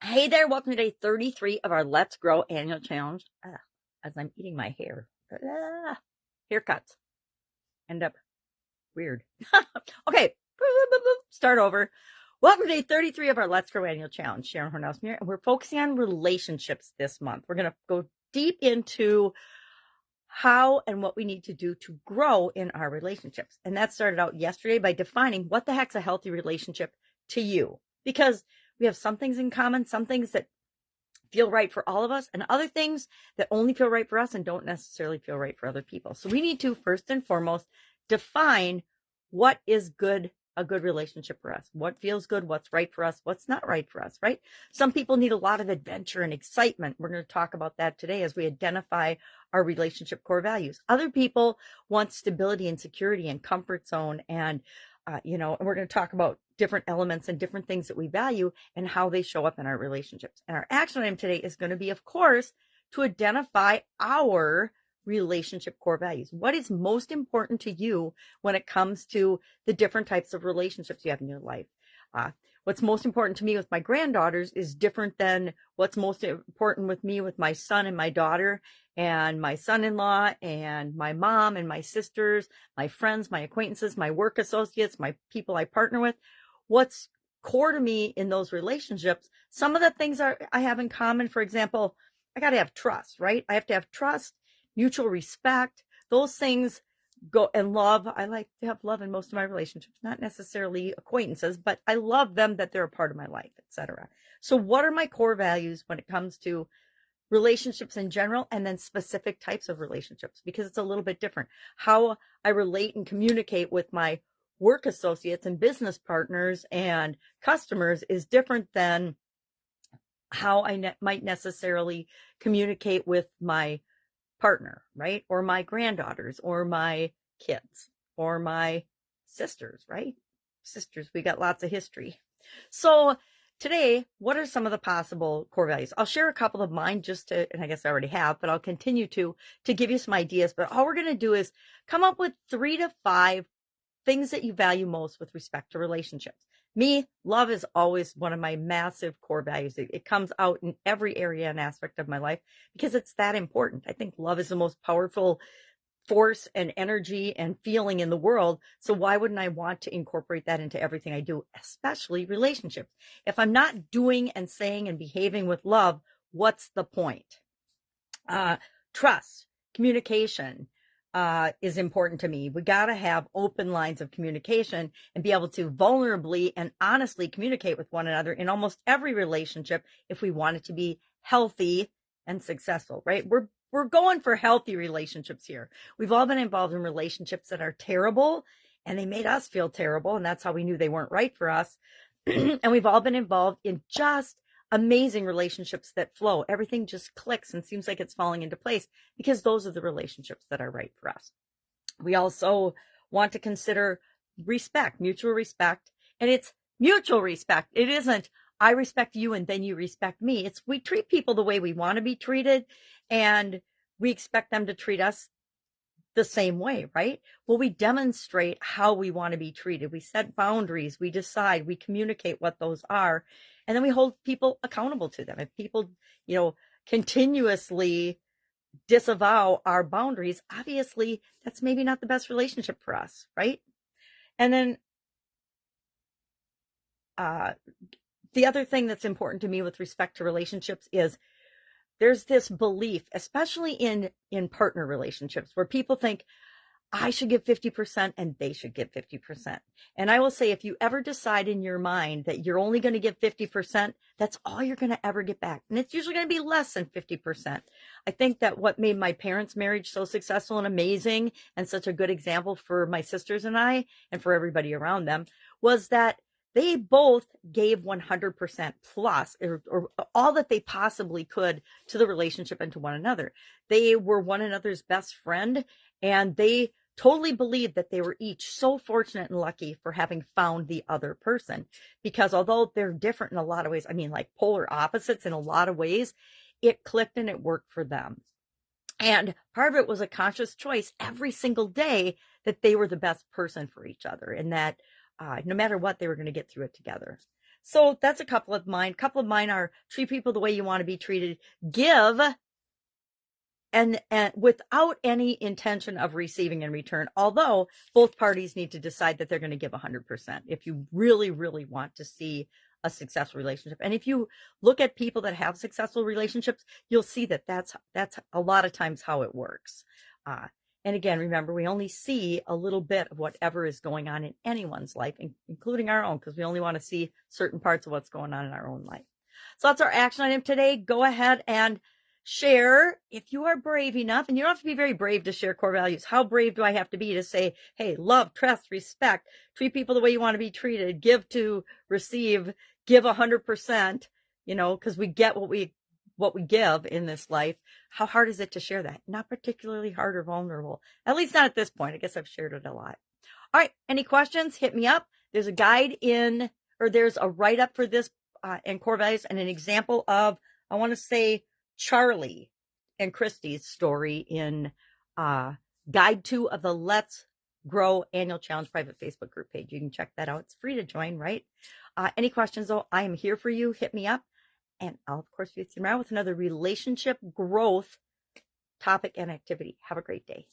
Hey there, welcome to day 33 of our Let's Grow annual challenge. As I'm eating my hair. Haircuts end up weird. Okay, start over. Welcome to day 33 of our Let's Grow annual challenge. Sharon Horne-Ellstrom here, and we're focusing on relationships this month. We're going to go deep into how and what we need to do to grow in our relationships. And that started out yesterday by defining what the heck's a healthy relationship to you. Because we have some things in common, some things that feel right for all of us, and other things that only feel right for us and don't necessarily feel right for other people. So we need to first and foremost define what is good, a good relationship for us. What feels good, what's right for us, what's not right for us, right? Some people need a lot of adventure and excitement. We're going to talk about that today as we identify our relationship core values. Other people want stability and security and comfort zone, and and we're going to talk about different elements and different things that we value and how they show up in our relationships. And our action item today is going to be, of course, to identify our relationship core values. What is most important to you when it comes to the different types of relationships you have in your life? What's most important to me with my granddaughters is different than what's most important with me with my son and my daughter and my son-in-law and my mom and my sisters, my friends, my acquaintances, my work associates, my people I partner with. What's core to me in those relationships, some of the things I have in common, for example, I got to have trust, right? I have to have trust, mutual respect, those things go, and love. I like to have love in most of my relationships, not necessarily acquaintances, but I love them, that they're a part of my life, etc. So what are my core values when it comes to relationships in general, and then specific types of relationships, because it's a little bit different. How I relate and communicate with my work associates and business partners and customers is different than how I might necessarily communicate with my partner, right? Or my granddaughters, or my kids, or my sisters, right? Sisters, we got lots of history. So today, what are some of the possible core values? I'll share a couple of mine and I guess I already have, but I'll continue to give you some ideas. But all we're going to do is come up with 3 to 5 things that you value most with respect to relationships. Me, love is always one of my massive core values. It comes out in every area and aspect of my life because it's that important. I think love is the most powerful force and energy and feeling in the world. So why wouldn't I want to incorporate that into everything I do, especially relationships? If I'm not doing and saying and behaving with love, what's the point? Trust, communication, is important to me. We got to have open lines of communication and be able to vulnerably and honestly communicate with one another in almost every relationship if we want it to be healthy and successful, right? We're going for healthy relationships here. We've all been involved in relationships that are terrible, and they made us feel terrible, and that's how we knew they weren't right for us. And we've all been involved in just amazing relationships that flow. Everything just clicks and seems like it's falling into place because those are the relationships that are right for us. We also want to consider respect, mutual respect, and it's mutual respect. It isn't I respect you and then you respect me. It's we treat people the way we want to be treated, and we expect them to treat us the same way, right? Well, we demonstrate how we want to be treated. We set boundaries, we decide, we communicate what those are, and then we hold people accountable to them. If people, continuously disavow our boundaries, obviously that's maybe not the best relationship for us, right? And then the other thing that's important to me with respect to relationships is there's this belief, especially in partner relationships, where people think I should give 50% and they should give 50%. And I will say, if you ever decide in your mind that you're only going to give 50%, that's all you're going to ever get back. And it's usually going to be less than 50%. I think that what made my parents' marriage so successful and amazing and such a good example for my sisters and I, and for everybody around them, was that they both gave 100% plus, or all that they possibly could to the relationship and to one another. They were one another's best friend, and they totally believed that they were each so fortunate and lucky for having found the other person. Because although they're different in a lot of ways, I mean, like polar opposites in a lot of ways, it clicked and it worked for them. And part of it was a conscious choice every single day that they were the best person for each other, and that no matter what, they were going to get through it together. So that's a couple of mine. A couple of mine are treat people the way you want to be treated, give, and without any intention of receiving in return, although both parties need to decide that they're going to give 100% if you really, really want to see a successful relationship. And if you look at people that have successful relationships, you'll see that that's a lot of times how it works. And again, remember, we only see a little bit of whatever is going on in anyone's life, including our own, because we only want to see certain parts of what's going on in our own life. So that's our action item today. Go ahead and share if you are brave enough, and you don't have to be very brave to share core values. How brave do I have to be to say, hey, love, trust, respect, treat people the way you want to be treated, give to receive, give 100%, because we get what we give in this life. How hard is it to share that? Not particularly hard or vulnerable, at least not at this point. I guess I've shared it a lot. All right, any questions? Hit me up. There's a guide there's a write-up for this and core values and an example of, I want to say, Charlie and Christy's story in Guide 2 of the Let's Grow Annual Challenge private Facebook group page. You can check that out. It's free to join, right? Any questions, though, I am here for you. Hit me up. And I'll, of course, be with you tomorrow with another relationship growth topic and activity. Have a great day.